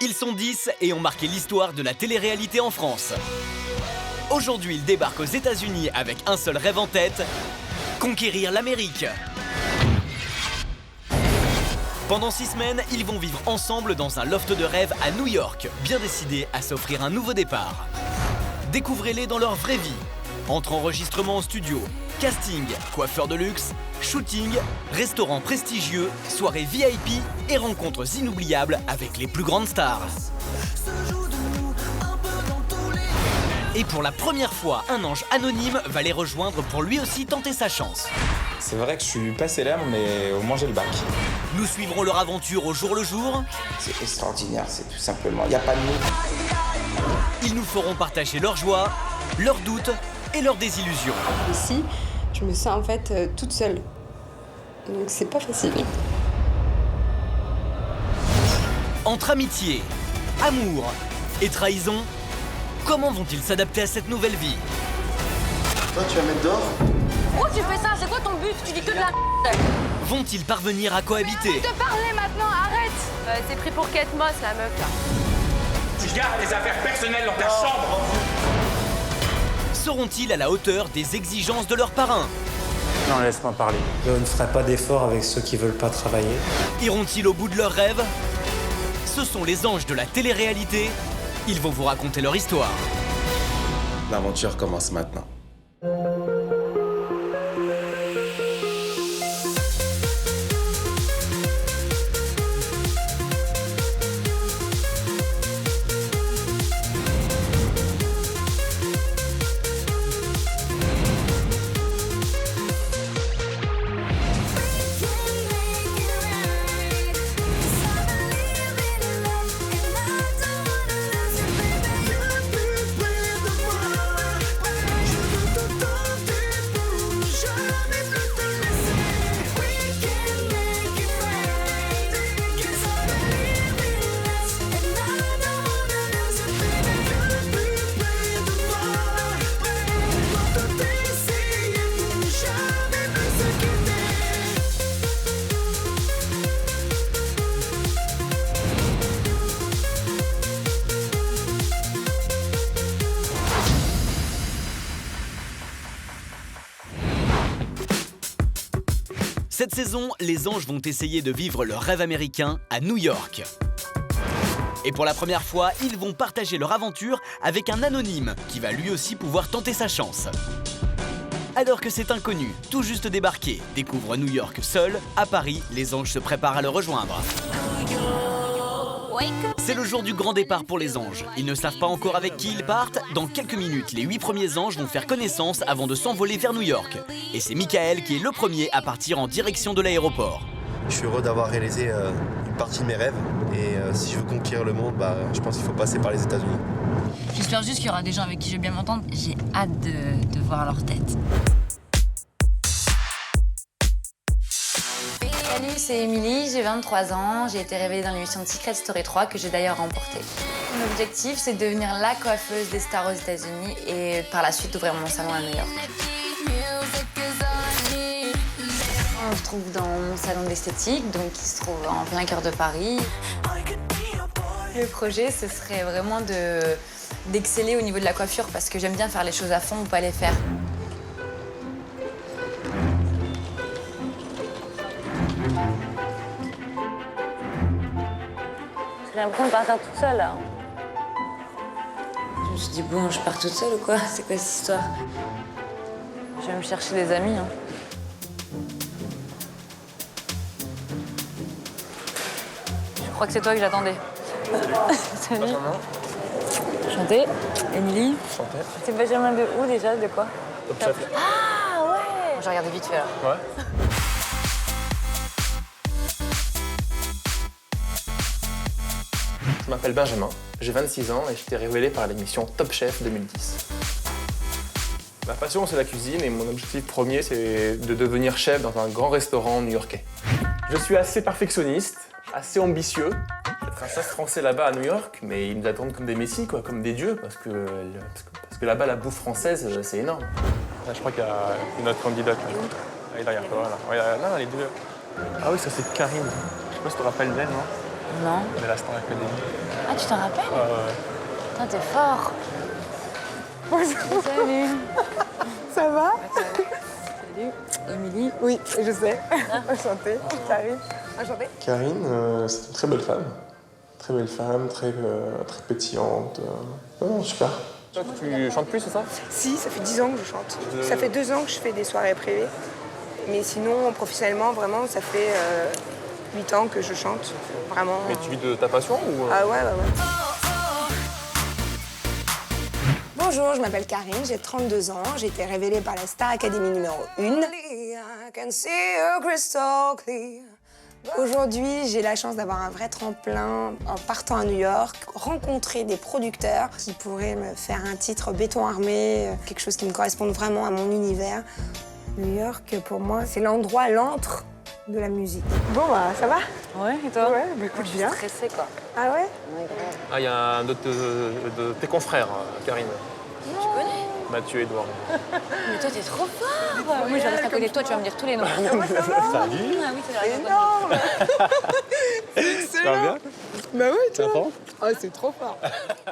Ils sont 10 et ont marqué l'histoire de la télé-réalité en France. Aujourd'hui, ils débarquent aux États-Unis avec un seul rêve en tête, conquérir l'Amérique. Pendant 6 semaines, ils vont vivre ensemble dans un loft de rêve à New York, bien décidés à s'offrir un nouveau départ. Découvrez-les dans leur vraie vie. Entre enregistrements en studio, casting, coiffeur de luxe, shooting, restaurants prestigieux, soirées VIP et rencontres inoubliables avec les plus grandes stars. Et pour la première fois, un ange anonyme va les rejoindre pour lui aussi tenter sa chance. C'est vrai que je suis pas célèbre, mais au moins j'ai le bac. Nous suivrons leur aventure au jour le jour. C'est extraordinaire, c'est tout simplement, il n'y a pas de mots. Ils nous feront partager leurs joies, leurs doutes et leurs désillusions. Ici, je me sens en fait toute seule. Donc c'est pas facile. Entre amitié, amour et trahison, comment vont-ils s'adapter à cette nouvelle vie? Toi, tu vas mettre dehors? Pourquoi tu fais ça? C'est quoi ton but? Tu dis que de la Vont-ils parvenir à cohabiter? Arrête de parler maintenant, arrête! C'est pris pour Kate Moss, la meuf, là. Tu gardes les affaires personnelles dans ta chambre. Seront-ils à la hauteur des exigences de leurs parrains? Non, laisse-moi parler. Je ne ferai pas d'efforts avec ceux qui veulent pas travailler. Iront-ils au bout de leurs rêves? Ce sont les anges de la télé-réalité. Ils vont vous raconter leur histoire. L'aventure commence maintenant. Cette saison, les anges vont essayer de vivre leur rêve américain à New York. Et pour la première fois, ils vont partager leur aventure avec un anonyme qui va lui aussi pouvoir tenter sa chance. Alors que cet inconnu, tout juste débarqué, découvre New York seul, à Paris, les anges se préparent à le rejoindre. C'est le jour du grand départ pour les anges. Ils ne savent pas encore avec qui ils partent. Dans quelques minutes, les 8 premiers anges vont faire connaissance avant de s'envoler vers New York. Et c'est Michael qui est le premier à partir en direction de l'aéroport. Je suis heureux d'avoir réalisé une partie de mes rêves. Et si je veux conquérir le monde, je pense qu'il faut passer par les États-Unis. J'espère juste qu'il y aura des gens avec qui je vais bien m'entendre. J'ai hâte de voir leur tête. Salut, c'est Émilie, j'ai 23 ans. J'ai été révélée dans l'émission de Secret Story 3 que j'ai d'ailleurs remportée. Mon objectif, c'est de devenir la coiffeuse des stars aux États-Unis et par la suite ouvrir mon salon à New York. On se trouve dans mon salon d'esthétique, donc qui se trouve en plein cœur de Paris. Le projet, ce serait vraiment d'exceller au niveau de la coiffure parce que j'aime bien faire les choses à fond ou pas les faire. J'ai l'impression de partir toute seule, là. Je me suis dit, bon, je pars toute seule ou quoi? C'est quoi cette histoire? Je vais me chercher des amis, hein. Je crois que c'est toi que j'attendais. Salut. Enchanté. Émilie. Enchanté. C'est Benjamin de où déjà? De quoi? Top Chef. Ah ouais. J'ai regardé vite fait, là. Ouais. Je m'appelle Benjamin, j'ai 26 ans et j'étais révélé par l'émission Top Chef 2010. Ma passion, c'est la cuisine et mon objectif premier, c'est de devenir chef dans un grand restaurant new-yorkais. Je suis assez perfectionniste, assez ambitieux. Être un chef français là-bas à New York, mais ils nous attendent comme des messies, quoi, comme des dieux, parce que là-bas, la bouffe française, c'est énorme. Là, je crois qu'il y a notre candidate. Là. Elle est derrière toi, là. Ouais, là, les deux. Ah oui, ça c'est Karine. Je sais pas si tu te rappelles d'elle, non? Non. De la Star Academy. Ah, tu t'en rappelles? Ouais. Putain, t'es fort. Salut. Ça va? Salut. Émilie. Oui, je sais. Enchantée. Karine. Enchantée. Karine, c'est une très belle femme. Très belle femme, très pétillante. Non, super. Toi, tu chantes plus, c'est ça? Si, ça fait 10 ans que je chante. Ça fait 2 ans que je fais des soirées privées. Mais sinon, professionnellement, vraiment, ça fait 8 ans que je chante. Vraiment. Mais tu vis de ta passion ou... Ah ouais. Bonjour, je m'appelle Karine, j'ai 32 ans. J'ai été révélée par la Star Academy numéro 1. Aujourd'hui, j'ai la chance d'avoir un vrai tremplin en partant à New York, rencontrer des producteurs qui pourraient me faire un titre béton armé, quelque chose qui me corresponde vraiment à mon univers. New York, pour moi, c'est l'endroit, l'antre de la musique. Bon, bah, ça va? Ouais, et toi? Ouais, bah écoute, bien. Stressée, quoi. Ah ouais? Ah, il y a un de tes confrères, Karine. Tu connais? Mathieu Edouard. Mais toi, t'es trop fort. Moi, je reste à côté de toi, tu vas me dire tous les noms. Salut. Ah oui, c'est la Énorme. C'est excellent. bien? Bah oui, toi. Sympa. Ah, c'est trop fort.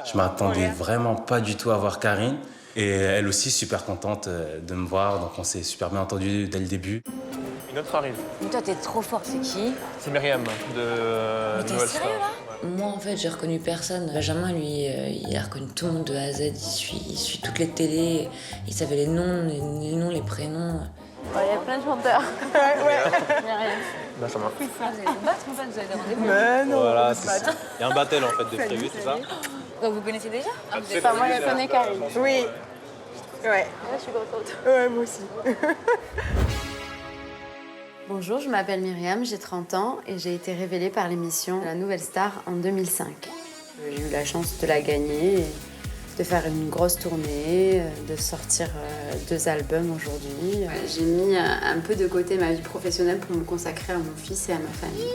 Je m'attendais vraiment pas du tout à voir Karine. Et elle aussi, super contente de me voir. Donc on s'est super bien entendu dès le début. Une autre arrive. Mais toi, t'es trop fort, c'est qui? C'est Myriam de Mais t'es Nouvelle sérieux, Star. là? Moi, en fait, j'ai reconnu personne. Benjamin, lui, il a reconnu tout le monde de A à Z. Il suit toutes les télés. Il savait les noms, les prénoms. Il y a plein de chanteurs. Ouais. Benjamin. Vous allez vous battre, en fait, vous avez des rendez-vous. Mais non. Voilà, il y a un battle en fait de prévu, c'est ça? Donc, vous connaissez déjà? Enfin, moi, je connais Karine. Oui. Ouais. Je suis contente. Ouais, moi aussi. Bonjour, je m'appelle Myriam, j'ai 30 ans et j'ai été révélée par l'émission La Nouvelle Star en 2005. J'ai eu la chance de la gagner, de faire une grosse tournée, de sortir 2 albums aujourd'hui. J'ai mis un peu de côté ma vie professionnelle pour me consacrer à mon fils et à ma famille.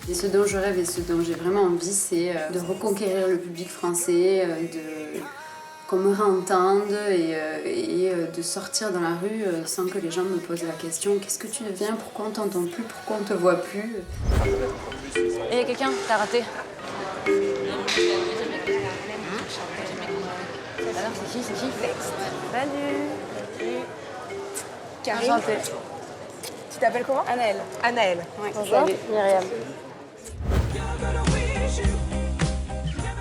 Et ce dont je rêve et ce dont j'ai vraiment envie, c'est de reconquérir le public français, qu'on me réentende et de sortir dans la rue sans que les gens me posent la question « Qu'est-ce que tu deviens? Pourquoi on t'entend plus? Pourquoi on te voit plus ?» Et il y a quelqu'un, t'as raté. Alors, c'est qui? Salut. Karine. Enchantée. Tu t'appelles comment? Anaëlle. Anaëlle. Oui. Salut, Myriam.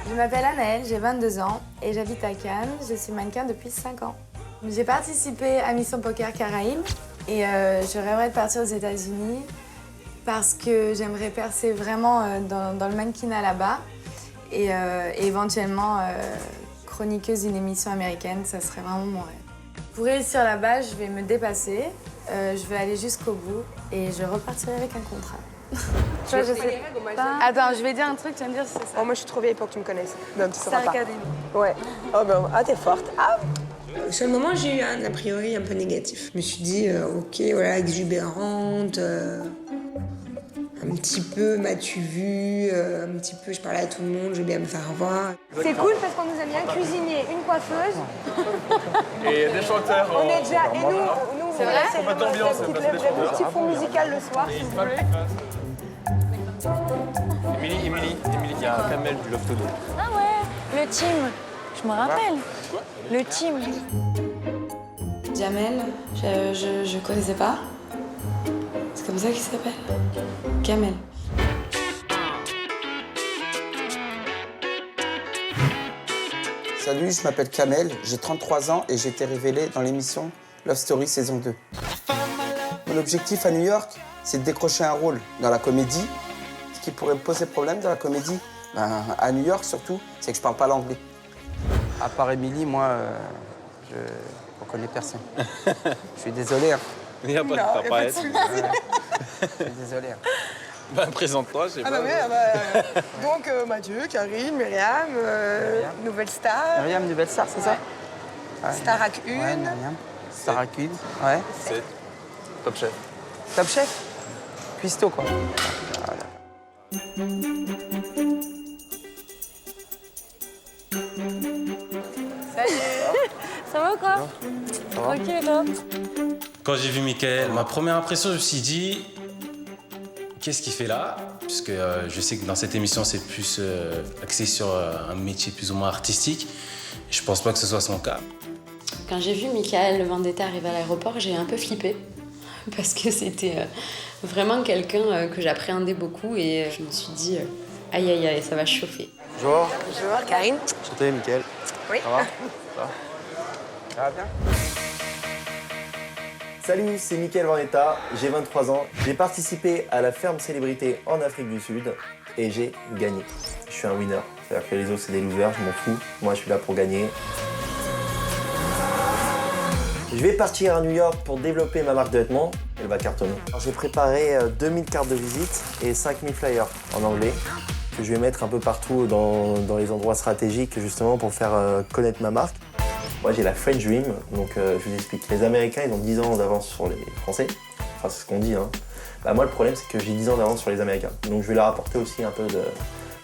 Je m'appelle Anaëlle, j'ai 22 ans et j'habite à Cannes. Je suis mannequin depuis 5 ans. J'ai participé à Mission Poker Caraïbes et je rêverais de partir aux États-Unis parce que j'aimerais percer vraiment dans le mannequinat là-bas et éventuellement chroniqueuse d'une émission américaine, ça serait vraiment mon rêve. Pour réussir là-bas, je vais me dépasser, je vais aller jusqu'au bout et je repartirai avec un contrat. Je sais pas. Attends, je vais dire un truc, tu vas me dire si c'est ça. Oh, moi, je suis trop vieille pour que tu me connaisses. Non, tu sauras Star pas. Academy. Ouais. Oh, ben, t'es forte. Ah. Sur le moment, j'ai eu un a priori un peu négatif. Je me suis dit, ok, voilà, exubérante, un petit peu m'as-tu vu, un petit peu je parlais à tout le monde, je vais bien me faire voir. C'est cool parce qu'on nous a mis un cuisinier, une coiffeuse. Et des chanteurs. On est déjà. Et nous c'est vrai, c'est pas d'ambiance, c'est pas des chanteurs. le petit fond musical le soir, si vous voulez. Émilie, il y a Kamel du Loft 2. Ah ouais, le team. Je me rappelle. Le team. Jamel, je connaissais pas. C'est comme ça qu'il s'appelle? Kamel. Salut, je m'appelle Kamel, j'ai 33 ans et j'ai été révélé dans l'émission Love Story saison 2. Mon objectif à New York, c'est de décrocher un rôle dans la comédie. Ce qui pourrait me poser problème dans la comédie, à New York surtout, c'est que je parle pas l'anglais. À part Émilie, moi, je ne connais personne. Je suis désolé. Hein. Il n'y a pas de pas être. Je suis désolé. Hein. Ben, présente-toi, je sais pas. Bah oui, donc Mathieu, Karine, Myriam, Nouvelle Star. Myriam, Nouvelle Star, c'est ça? Ouais. Starac 1. Ouais, Myriam. Starac 1, ouais. C'est Top Chef. Top Chef? Cuistot, quoi. Voilà. Salut. Ça va ou quoi? Ça va. Tranquille, toi? Quand j'ai vu Mickaël, ma première impression, je me suis dit, qu'est-ce qu'il fait là? Puisque je sais que dans cette émission, c'est plus axé sur un métier plus ou moins artistique. Je pense pas que ce soit son cas. Quand j'ai vu Michael Vendetta arriver à l'aéroport, j'ai un peu flippé. Parce que c'était vraiment quelqu'un que j'appréhendais beaucoup et je me suis dit aïe aïe aïe, ça va chauffer. Bonjour. Bonjour, Karine. Enchanté, Mickaël. Oui. Ça va? Ça va bien? Salut, c'est Michael Vendetta, j'ai 23 ans. J'ai participé à la ferme célébrité en Afrique du Sud et j'ai gagné. Je suis un winner, c'est-à-dire que les autres c'est des losers, je m'en fous. Moi je suis là pour gagner. Je vais partir à New York pour développer ma marque de vêtements. Elle va cartonner. J'ai préparé 2000 cartes de visite et 5000 flyers en anglais que je vais mettre un peu partout dans les endroits stratégiques justement pour faire connaître ma marque. Moi j'ai la French Dream, donc je vous explique. Les Américains ils ont 10 ans d'avance sur les Français, enfin c'est ce qu'on dit. Hein. Bah, moi le problème c'est que j'ai 10 ans d'avance sur les Américains. Donc je vais leur apporter aussi un peu de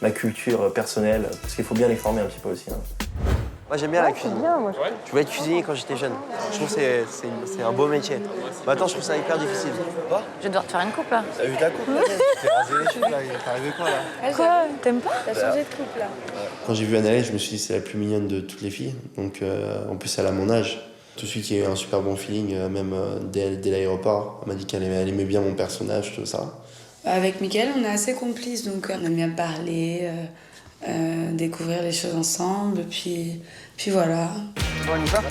ma culture personnelle, parce qu'il faut bien les former un petit peu aussi. Hein. Moi j'aime bien la cuisine. Bien, moi, je voulais être cuisinier quand j'étais jeune. Je trouve que c'est un beau métier. Maintenant je trouve ça hyper difficile. Quoi? Je vais devoir te faire une coupe là. T'as vu ta coupe là? T'es rasé les cheveux là, t'es arrivé quoi là? Quoi? T'aimes pas? T'as changé de couple là. Quand j'ai vu Annalène, je me suis dit c'est la plus mignonne de toutes les filles. Donc en plus elle a mon âge. Tout de suite il y a eu un super bon feeling, même dès l'aéroport. Elle m'a dit qu'elle aimait bien mon personnage, tout ça. Avec Michael, on est assez complices, donc on aime bien parler, découvrir les choses ensemble, puis voilà. Bon, on y va?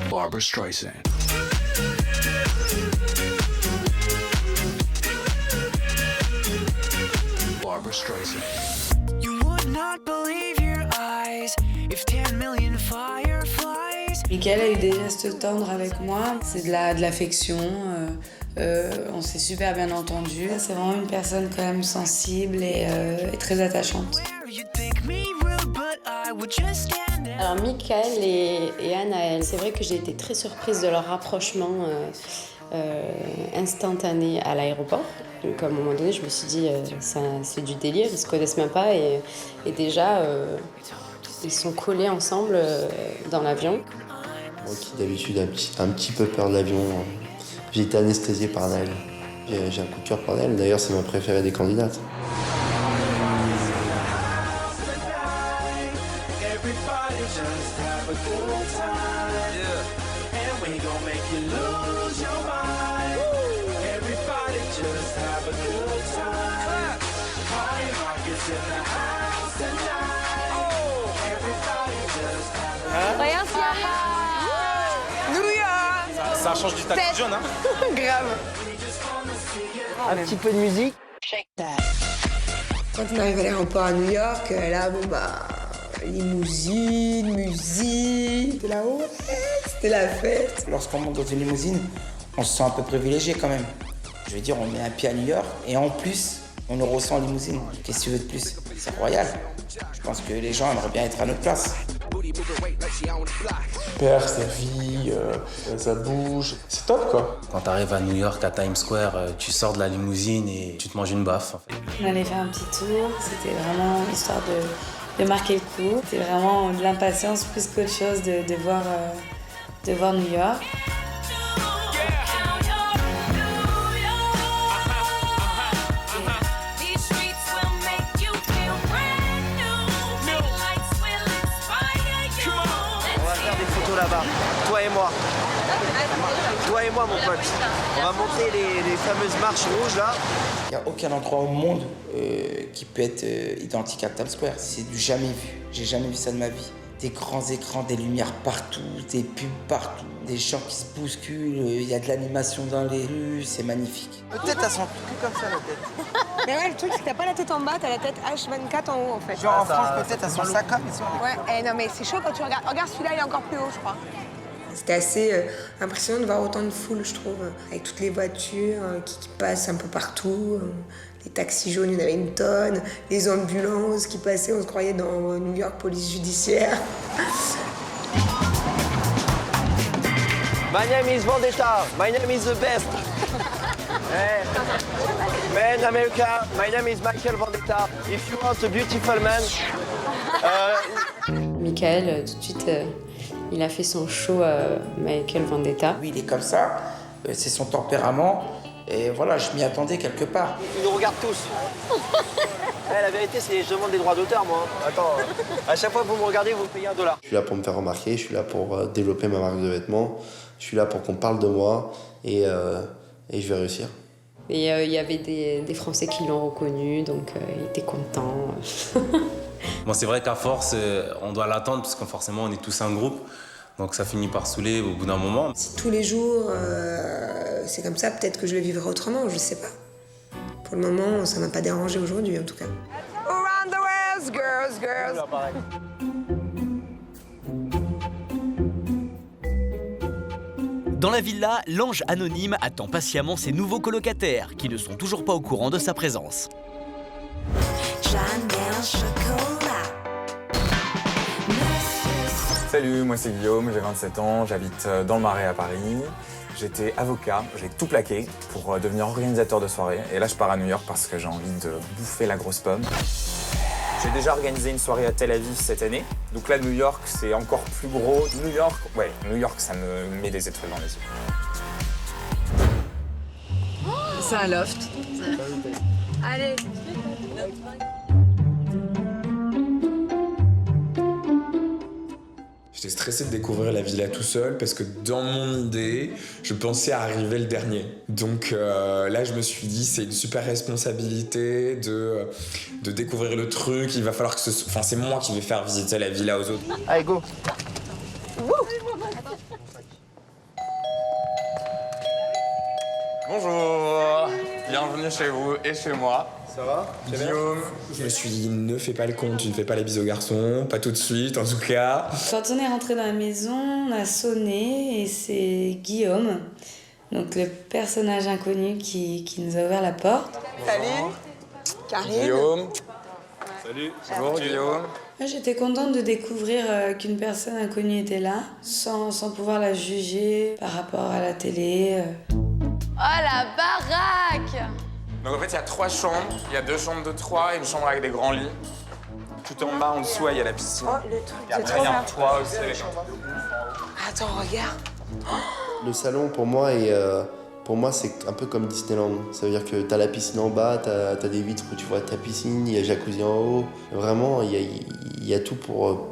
Barbra Streisand. Barbra Streisand. You would not believe your eyes if 10 million fireflies. Michael a eu des gestes tendres avec moi, c'est de l'affection, on s'est super bien entendu. C'est vraiment une personne quand même sensible et très attachante. Alors Michael et Anaël, c'est vrai que j'ai été très surprise de leur rapprochement instantané à l'aéroport. Donc à un moment donné, je me suis dit, c'est du délire, ils se connaissent même pas et déjà, ils sont collés ensemble dans l'avion. Moi qui d'habitude ai un petit peu peur de l'avion, j'ai été anesthésié par Anaël. J'ai un coup de cœur pour Anaël, d'ailleurs c'est ma préférée des candidates. Regarde ce qu'il y a là. New York. Ça change du taxi jaune, hein? Grave. Un petit peu de musique. Quand on arrive à l'aéroport à New York, là, bon bah, limousine, musique, c'était là-haut, c'était la fête. Lorsqu'on monte dans une limousine, on se sent un peu privilégié quand même. Je veux dire, on met un pied à New York et en plus, on le ressent en limousine. Qu'est-ce que tu veux de plus? C'est royal. Je pense que les gens aimeraient bien être à notre place. Super, ça vit, ça bouge. C'est top quoi. Quand tu arrives à New York, à Times Square, tu sors de la limousine et tu te manges une baffe. En fait. On allait faire un petit tour, c'était vraiment histoire de marquer le coup. C'était vraiment de l'impatience plus qu'autre chose de voir New York. Là-bas, toi et moi. Toi et moi, mon pote. On va monter les fameuses marches rouges là. Il n'y a aucun endroit au monde qui peut être identique à Times Square. C'est du jamais vu. J'ai jamais vu ça de ma vie. Des grands écrans, des lumières partout, des pubs partout, des gens qui se bousculent, il y a de l'animation dans les rues, c'est magnifique. Peut-être à son cul comme ça la tête. Mais ouais, le truc, c'est que t'as pas la tête en bas, t'as la tête H24 en haut en fait. Genre en France, peut-être à son sac comme ici. Ouais, non mais c'est chaud quand tu regardes. Regarde celui-là, il est encore plus haut, je crois. C'était assez impressionnant de voir autant de foule, je trouve, avec toutes les voitures qui passent un peu partout. Les taxis jaunes, il y en avait une tonne. Les ambulances qui passaient, on se croyait dans New York Police Judiciaire. My name is Vendetta. My name is the best. Hey. Man, America, my name is Michael Vendetta. If you want a beautiful man... Michael, tout de suite, il a fait son show Michael Vendetta. Lui, il est comme ça, c'est son tempérament, et voilà, je m'y attendais quelque part. Ils nous regardent tous. La vérité, c'est je demande des droits d'auteur, moi. Attends, à chaque fois que vous me regardez, vous me payez $1. Je suis là pour me faire remarquer, je suis là pour développer ma marque de vêtements, je suis là pour qu'on parle de moi et je vais réussir. Et il y avait des Français qui l'ont reconnu, donc il était content. Bon, c'est vrai qu'à force, on doit l'attendre parce que forcément, on est tous un groupe. Donc ça finit par saouler au bout d'un moment. Si tous les jours, c'est comme ça, peut-être que je le vivrai autrement, je sais pas. Pour le moment, ça m'a pas dérangé aujourd'hui, en tout cas. Around the world, girls, girls. Dans la villa, l'ange anonyme attend patiemment ses nouveaux colocataires, qui ne sont toujours pas au courant de sa présence. Salut, moi c'est Guillaume, j'ai 27 ans, j'habite dans le Marais à Paris. J'étais avocat, j'ai tout plaqué pour devenir organisateur de soirée. Et là, je pars à New York parce que j'ai envie de bouffer la grosse pomme. J'ai déjà organisé une soirée à Tel Aviv cette année. Donc là, New York, c'est encore plus gros. New York, ça me met des étoiles dans les yeux. C'est un loft. Allez. J'étais stressé de découvrir la villa tout seul parce que dans mon idée, je pensais arriver le dernier. Donc là, je me suis dit, c'est une super responsabilité de découvrir le truc. Il va falloir que c'est moi qui vais faire visiter la villa aux autres. Allez, go. Bonjour, bienvenue chez vous et chez moi. Ça va? Guillaume. Je me suis dit, ne fais pas le con, tu ne fais pas la bise aux garçons, pas tout de suite en tout cas. Quand on est rentré dans la maison, on a sonné et c'est Guillaume, donc le personnage inconnu qui nous a ouvert la porte. Salut, Karine. Guillaume. Salut. Bonjour Guillaume. J'étais contente de découvrir qu'une personne inconnue était là, sans pouvoir la juger par rapport à la télé. Oh la baraque! Donc en fait, il y a 3 chambres. Il y a 2 chambres de 3 et une chambre avec des grands lits. Tout en bas, en dessous, il y a la piscine. Oh, le truc, Et après, il y a un toit aussi. Attends, regarde. Le salon, pour moi, c'est un peu comme Disneyland. Ça veut dire que t'as la piscine en bas, t'as des vitres où tu vois ta piscine, il y a jacuzzi en haut. Vraiment, il y a tout pour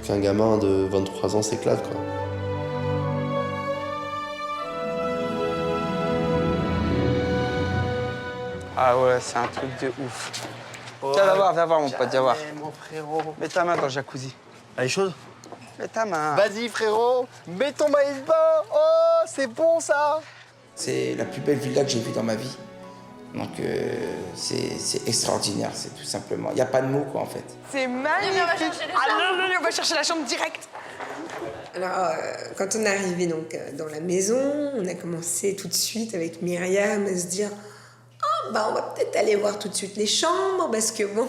qu'un gamin de 23 ans s'éclate, quoi. Ah ouais, c'est un truc de ouf. Viens voir mon pote, viens voir. Mon frérot. Mets ta main dans le jacuzzi. Elle est chaude? Mets ta main. Vas-y, frérot, mets ton maillot de bain. Oh, c'est bon, ça. C'est la plus belle villa que j'ai vue dans ma vie. Donc c'est extraordinaire, c'est tout simplement. Il n'y a pas de mots, quoi, en fait. C'est magnifique. On va chercher la chambre directe. Alors, quand on est arrivé donc, dans la maison, on a commencé tout de suite avec Myriam à se dire « on va peut-être aller voir tout de suite les chambres, parce que bon,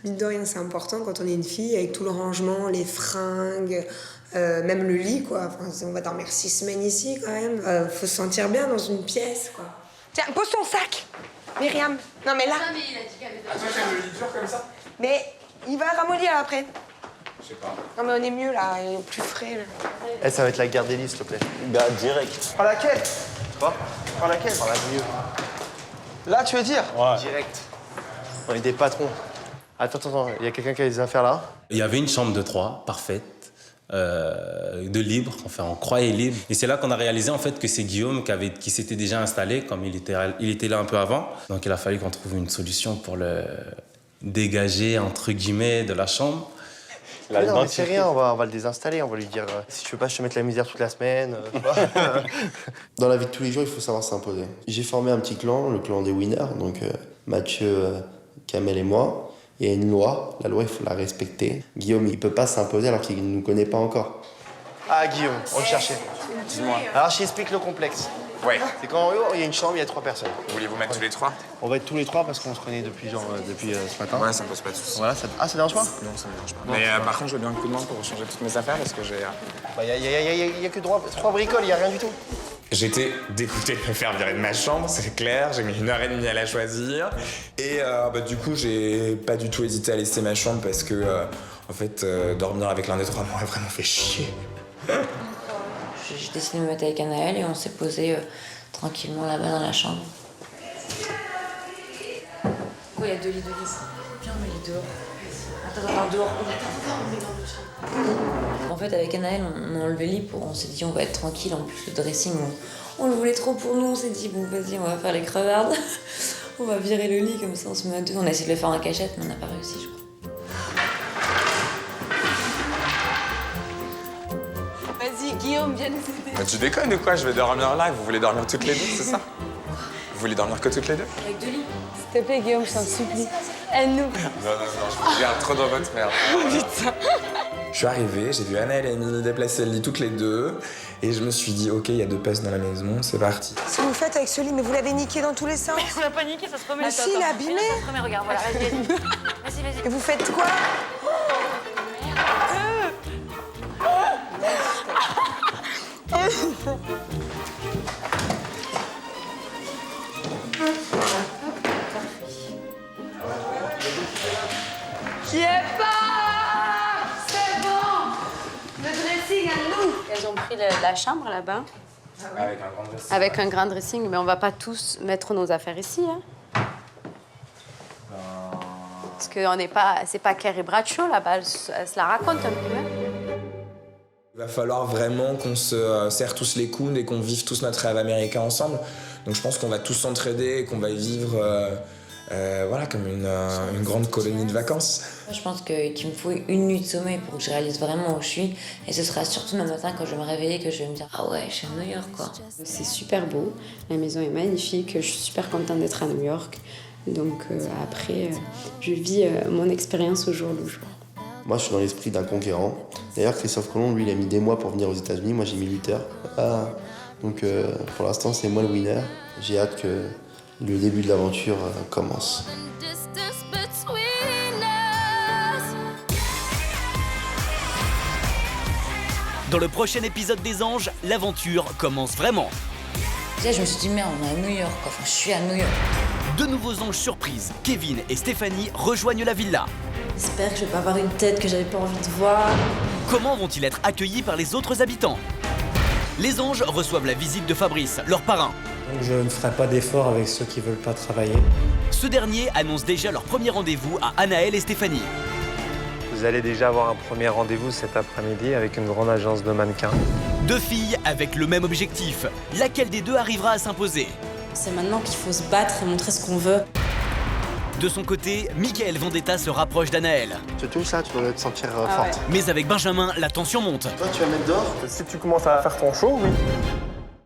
mine de rien, c'est important quand on est une fille, avec tout le rangement, les fringues, même le lit, quoi. Enfin, on va dormir 6 semaines ici, quand même. Faut se sentir bien dans une pièce, quoi. Tiens, pose ton sac, Myriam. Non, mais là... Non, mais il a dit qu'elle avait... Attends, j'ai le lit dur comme ça? Mais il va ramollir après. Je sais pas. Non, mais on est mieux, là, il est plus frais, là. Eh, ça va être la guerre des lits, s'il te plaît. Bah, direct. Prends laquelle? Quoi? Prends laquelle? Par la mieux. Là, tu veux dire? Ouais. Direct. On est des patrons. Attends, il y a quelqu'un qui a des affaires là? Il y avait une chambre de 3, parfaite, de libre, enfin on croyait libre. Et c'est là qu'on a réalisé en fait que c'est Guillaume qui s'était déjà installé, comme il était là un peu avant. Donc il a fallu qu'on trouve une solution pour le dégager, entre guillemets, de la chambre. Non, mais c'est rien, on va le désinstaller, on va lui dire si tu veux pas, je te mette la misère toute la semaine. Dans la vie de tous les jours, il faut savoir s'imposer. J'ai formé un petit clan, le clan des winners, donc Mathieu, Kamel et moi. Il y a une loi, la loi il faut la respecter. Guillaume, il peut pas s'imposer alors qu'il ne nous connaît pas encore. Ah, Guillaume, on le cherchait. Dis-moi. Alors, je t'explique le complexe. Ouais. C'est qu'en haut, il y a une chambre, il y a 3 personnes. Vous voulez vous mettre tous les 3? On va être tous les 3 parce qu'on se connaît depuis ce matin. Ouais, ça me pose pas de soucis. Voilà, ça dérange pas? Non, ça me dérange pas. Mais par contre, je veux bien un coup de main pour changer toutes mes affaires parce que j'ai... Bah, y a que 3 bricoles, y a rien du tout. J'étais dégoûté de me faire virer de ma chambre, c'est clair. J'ai mis 1h30 à la choisir. Et du coup, j'ai pas du tout hésité à laisser ma chambre parce que En fait, dormir avec l'un des trois m'aurait vraiment fait chier. J'ai décidé de me mettre avec Anaël et on s'est posé tranquillement là-bas dans la chambre. Quoi, il y a 2 lits de lit. Viens, on met les dehors. Attends, dehors. En fait, avec Anaël, on a enlevé le lit on s'est dit on va être tranquille. En plus, le dressing, on le voulait trop pour nous. On s'est dit bon, vas-y, on va faire les crevardes. On va virer le lit comme ça, on se met à deux. On a essayé de le faire en cachette, mais on n'a pas réussi, je crois. Vas-y, Guillaume, viens nous aider. Mais tu déconnes ou quoi? Je vais dormir là, vous voulez dormir toutes les deux, c'est ça? Vous voulez dormir que toutes les deux? Avec 2 lits. S'il te plaît, Guillaume, je t'en supplie. Aide-nous. Non, je vous regarde trop dans votre merde. Putain. Je suis arrivé, j'ai vu Anaël et Émilie déplacer le lit toutes les deux, et je me suis dit, ok, il y a 2 pestes dans la maison, c'est parti. Qu'est-ce que vous faites avec ce lit? Mais vous l'avez niqué dans tous les sens. On l'a pas niqué, ça se remet. Ah si, il est abîmé. Ça se remet, regarde, voilà, vas-y. Et vous faites quoi? J'y ai pas. C'est bon. Le dressing à nous. Elles ont pris la chambre là-bas. Avec un grand dressing. Avec un grand dressing, mais on va pas tous mettre nos affaires ici. Hein. Parce que c'est pas Claire et Bradshaw là-bas, elle se la raconte un peu. Hein. Il va falloir vraiment qu'on se serre tous les coudes et qu'on vive tous notre rêve américain ensemble. Donc je pense qu'on va tous s'entraider et qu'on va vivre voilà, comme une grande colonie de vacances. Je pense qu'il me faut 1 nuit de sommeil pour que je réalise vraiment où je suis. Et ce sera surtout demain matin quand je vais me réveiller que je vais me dire « Ah ouais, je suis à New York, quoi ». C'est super beau, la maison est magnifique, je suis super contente d'être à New York. Donc après, je vis mon expérience au jour le jour. Moi, je suis dans l'esprit d'un conquérant. D'ailleurs, Christophe Colomb, lui, il a mis des mois pour venir aux États-Unis. Moi, j'ai mis 8 heures. Donc, pour l'instant, c'est moi le winner. J'ai hâte que le début de l'aventure commence. Dans le prochain épisode des Anges, l'aventure commence vraiment. Déjà, je me suis dit, merde, on est à New York, quoi. Enfin, je suis à New York. 2 nouveaux anges surprises, Kevin et Stéphanie, rejoignent la villa. J'espère que je vais pas avoir une tête que j'avais pas envie de voir. Comment vont-ils être accueillis par les autres habitants? Les anges reçoivent la visite de Fabrice, leur parrain. Donc je ne ferai pas d'effort avec ceux qui veulent pas travailler. Ce dernier annonce déjà leur premier rendez-vous à Anaël et Stéphanie. Vous allez déjà avoir un premier rendez-vous cet après-midi avec une grande agence de mannequins. 2 filles avec le même objectif. Laquelle des 2 arrivera à s'imposer? C'est maintenant qu'il faut se battre et montrer ce qu'on veut. De son côté, Mickaël Vendetta se rapproche d'Anaël. Tu touches ça, tu dois te sentir forte. Ouais. Mais avec Benjamin, la tension monte. Toi, tu vas mettre dehors? Si tu commences à faire ton show, oui.